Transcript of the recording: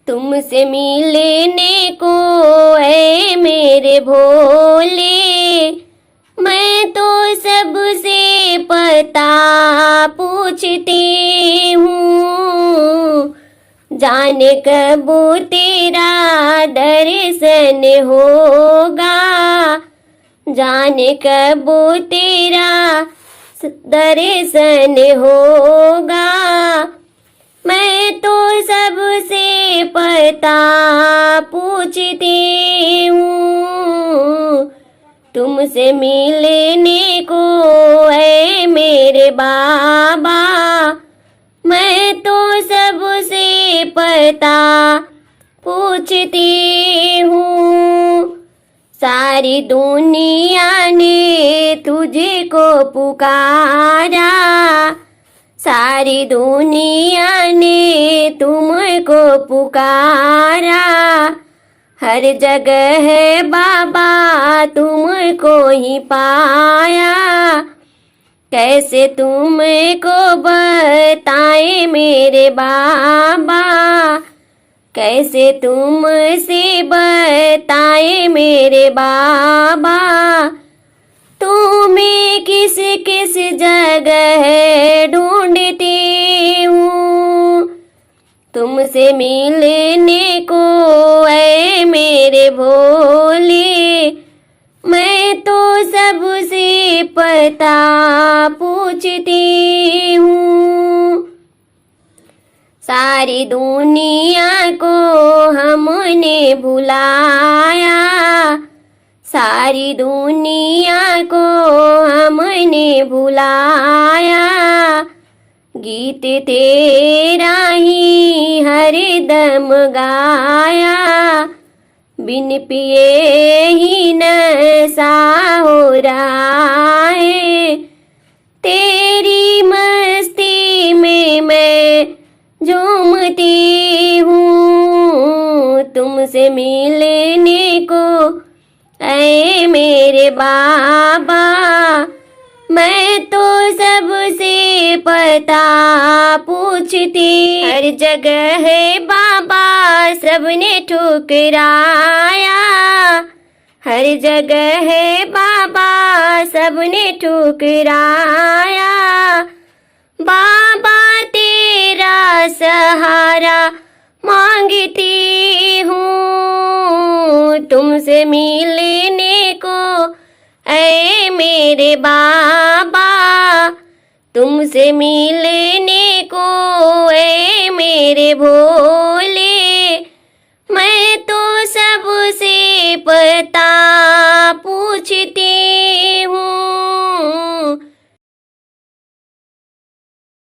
तुमसे मिलने को है मेरे भोले, मैं तो सबसे पता पूछती हूँ। जाने कब तेरा दर्शन होगा, जाने कब तेरा दर्शन होगा। मैं तो सबसे पता पूछती हूँ। तुमसे मिलने को है मेरे बाबा, मैं तो सबसे पता पूछती हूँ। सारी दुनिया ने तुझे को पुकारा, सारी दुनिया ने तुमको पुकारा। हर जगह है बाबा तुमको ही पाया, कैसे तुमको बताए मेरे बाबा, कैसे तुमसे बताए मेरे बाबा। तुम्हें किस किस जगह ढूंढती हूँ, तुमसे मिलने को है मेरे भोले, मैं तो सबसे पता पूछती हूँ। सारी दुनिया को हमने भुलाया, सारी दुनिया को हमने भुलाया। गीत तेरा ही हरदम गाया, बिन पिए ही नशा हो रहा है। तेरी मस्ती में मैं झूमती हूँ। तुमसे मिलने को ऐ मेरे बाबा, मैं तो सबसे पता पूछती। हर जगह है बाबा सबने ठुकराया, हर जगह है बाबा सबने ठुकराया। बाबा तेरा सहारा मांगती हूँ, तुमसे मिलने को ऐ मेरे बाबा, तुमसे मिलने को ऐ मेरे भोले, मैं तो सबसे पता पूछती